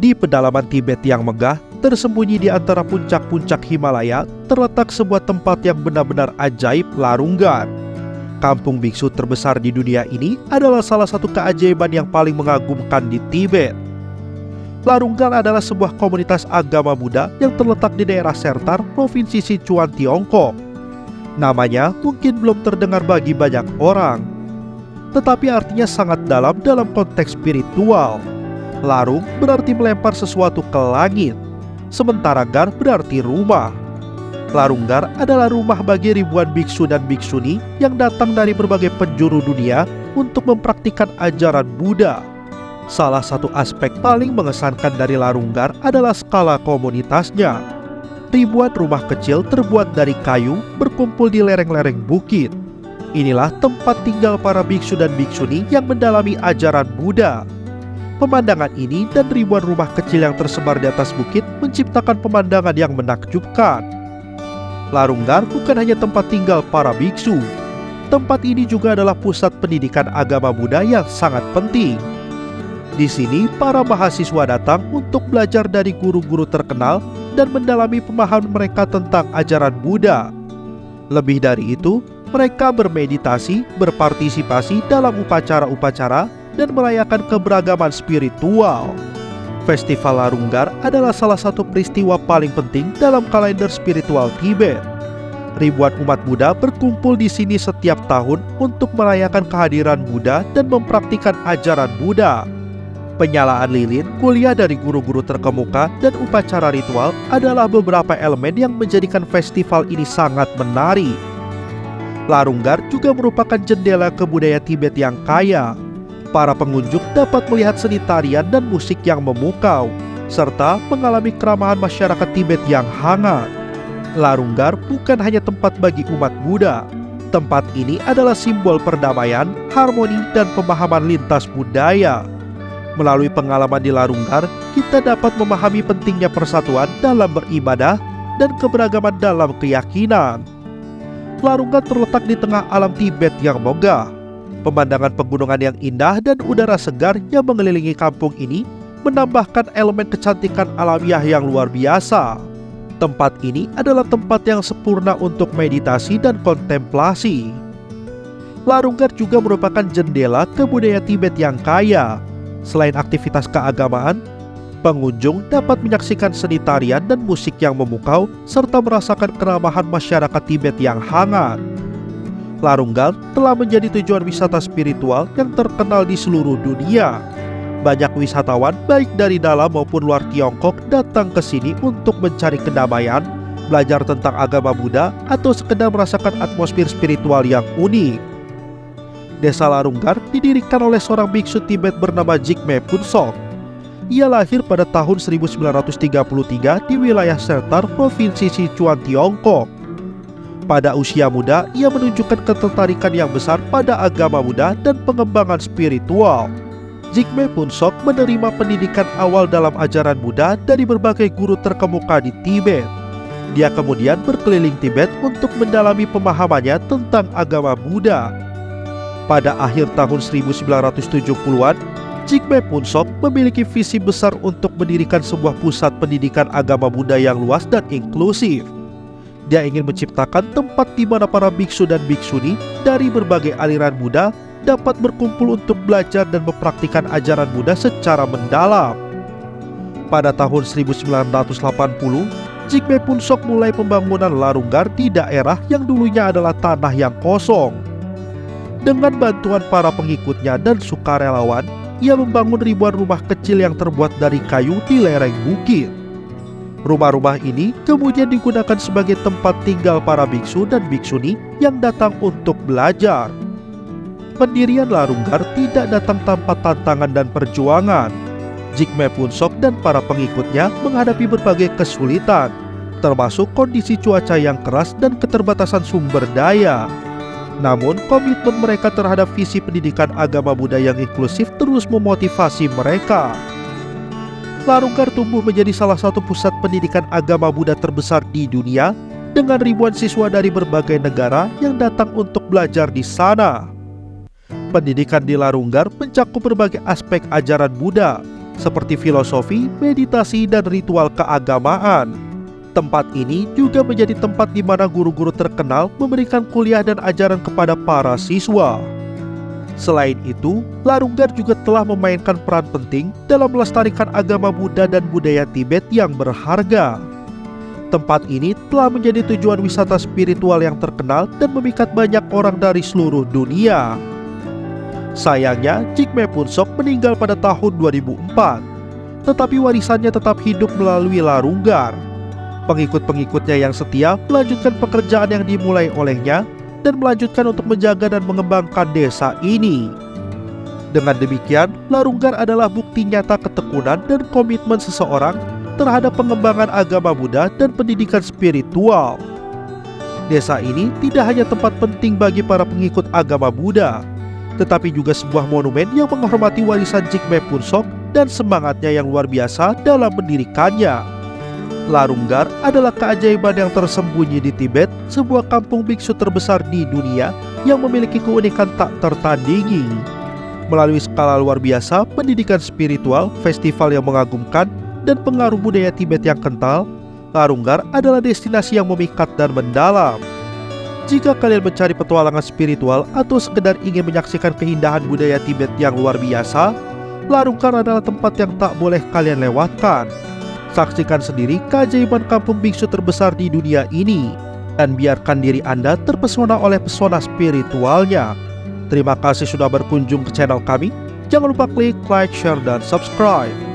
Di pedalaman Tibet yang megah, tersembunyi di antara puncak-puncak Himalaya, terletak sebuah tempat yang benar-benar ajaib, Larunggar. Kampung biksu terbesar di dunia ini adalah salah satu keajaiban yang paling mengagumkan di Tibet. Larunggar adalah sebuah komunitas agama Buddha yang terletak di daerah Sertar, Provinsi Sichuan, Tiongkok. Namanya mungkin belum terdengar bagi banyak orang, tetapi artinya sangat dalam konteks spiritual. Larung berarti melempar sesuatu ke langit, sementara gar berarti rumah. Larunggar adalah rumah bagi ribuan biksu dan biksuni yang datang dari berbagai penjuru dunia untuk mempraktikkan ajaran Buddha. Salah satu aspek paling mengesankan dari Larunggar adalah skala komunitasnya. Ribuan rumah kecil terbuat dari kayu berkumpul di lereng-lereng bukit. Inilah tempat tinggal para biksu dan biksuni yang mendalami ajaran Buddha. Pemandangan ini dan ribuan rumah kecil yang tersebar di atas bukit menciptakan pemandangan yang menakjubkan. Larunggar bukan hanya tempat tinggal para biksu. Tempat ini juga adalah pusat pendidikan agama Buddha yang sangat penting. Di sini, para mahasiswa datang untuk belajar dari guru-guru terkenal dan mendalami pemahaman mereka tentang ajaran Buddha. Lebih dari itu, mereka bermeditasi, berpartisipasi dalam upacara-upacara, dan merayakan keberagaman spiritual. Festival Larunggar adalah salah satu peristiwa paling penting dalam kalender spiritual Tibet. Ribuan umat Buddha berkumpul di sini setiap tahun untuk merayakan kehadiran Buddha dan mempraktikkan ajaran Buddha. Penyalaan lilin, kuliah dari guru-guru terkemuka, dan upacara ritual adalah beberapa elemen yang menjadikan festival ini sangat menarik. Larunggar juga merupakan jendela ke budaya Tibet yang kaya. Para pengunjung dapat melihat seni tarian dan musik yang memukau, serta mengalami keramahan masyarakat Tibet yang hangat. Larunggar bukan hanya tempat bagi umat Buddha. Tempat ini adalah simbol perdamaian, harmoni, dan pemahaman lintas budaya. Melalui pengalaman di Larunggar, kita dapat memahami pentingnya persatuan dalam beribadah dan keberagaman dalam keyakinan. Larunggar terletak di tengah alam Tibet yang megah. Pemandangan pegunungan yang indah dan udara segar yang mengelilingi kampung ini menambahkan elemen kecantikan alamiah yang luar biasa. Tempat ini adalah tempat yang sempurna untuk meditasi dan kontemplasi. Larunggar juga merupakan jendela ke budaya Tibet yang kaya. Selain aktivitas keagamaan, pengunjung dapat menyaksikan seni tarian dan musik yang memukau serta merasakan keramahan masyarakat Tibet yang hangat. Larunggar telah menjadi tujuan wisata spiritual yang terkenal di seluruh dunia. Banyak wisatawan baik dari dalam maupun luar Tiongkok datang ke sini untuk mencari kedamaian, belajar tentang agama Buddha, atau sekedar merasakan atmosfer spiritual yang unik. Desa Larunggar didirikan oleh seorang biksu Tibet bernama Jigme Phuntsok. Ia lahir pada tahun 1933 di wilayah Sertar, Provinsi Sichuan, Tiongkok. Pada usia muda, ia menunjukkan ketertarikan yang besar pada agama Buddha dan pengembangan spiritual. Jigme Phuntsok menerima pendidikan awal dalam ajaran Buddha dari berbagai guru terkemuka di Tibet. Dia kemudian berkeliling Tibet untuk mendalami pemahamannya tentang agama Buddha. Pada akhir tahun 1970-an, Jigme Phuntsok memiliki visi besar untuk mendirikan sebuah pusat pendidikan agama Buddha yang luas dan inklusif. Dia ingin menciptakan tempat di mana para biksu dan biksuni dari berbagai aliran Buddha dapat berkumpul untuk belajar dan mempraktikkan ajaran Buddha secara mendalam. Pada tahun 1980, Jigme Phuntsok mulai pembangunan Larunggar di daerah yang dulunya adalah tanah yang kosong. Dengan bantuan para pengikutnya dan sukarelawan, ia membangun ribuan rumah kecil yang terbuat dari kayu di lereng bukit. Rumah-rumah ini kemudian digunakan sebagai tempat tinggal para biksu dan biksuni yang datang untuk belajar. Pendirian Larunggar tidak datang tanpa tantangan dan perjuangan. Jigme Phuntsok dan para pengikutnya menghadapi berbagai kesulitan, termasuk kondisi cuaca yang keras dan keterbatasan sumber daya. Namun, komitmen mereka terhadap visi pendidikan agama Buddha yang inklusif terus memotivasi mereka. Larunggar tumbuh menjadi salah satu pusat pendidikan agama Buddha terbesar di dunia, dengan ribuan siswa dari berbagai negara yang datang untuk belajar di sana. Pendidikan di Larunggar mencakup berbagai aspek ajaran Buddha, seperti filosofi, meditasi, dan ritual keagamaan. Tempat ini juga menjadi tempat di mana guru-guru terkenal memberikan kuliah dan ajaran kepada para siswa. Selain itu, Larunggar juga telah memainkan peran penting dalam melestarikan agama Buddha dan budaya Tibet yang berharga. Tempat ini telah menjadi tujuan wisata spiritual yang terkenal dan memikat banyak orang dari seluruh dunia. Sayangnya, Jigme Phuntsok meninggal pada tahun 2004, tetapi warisannya tetap hidup melalui Larunggar. Pengikut-pengikutnya yang setia melanjutkan pekerjaan yang dimulai olehnya dan melanjutkan untuk menjaga dan mengembangkan desa ini. Dengan demikian, Larunggar adalah bukti nyata ketekunan dan komitmen seseorang terhadap pengembangan agama Buddha dan pendidikan spiritual. Desa ini tidak hanya tempat penting bagi para pengikut agama Buddha, tetapi juga sebuah monumen yang menghormati warisan Jigme Phuntsok dan semangatnya yang luar biasa dalam mendirikannya. Larunggar adalah keajaiban yang tersembunyi di Tibet, sebuah kampung biksu terbesar di dunia yang memiliki keunikan tak tertandingi. Melalui skala luar biasa, pendidikan spiritual, festival yang mengagumkan, dan pengaruh budaya Tibet yang kental, Larunggar adalah destinasi yang memikat dan mendalam. Jika kalian mencari petualangan spiritual atau sekedar ingin menyaksikan keindahan budaya Tibet yang luar biasa, Larunggar adalah tempat yang tak boleh kalian lewatkan. Saksikan sendiri keajaiban kampung biksu terbesar di dunia ini, dan biarkan diri Anda terpesona oleh pesona spiritualnya. Terima kasih sudah berkunjung ke channel kami. Jangan lupa klik like, share, dan subscribe.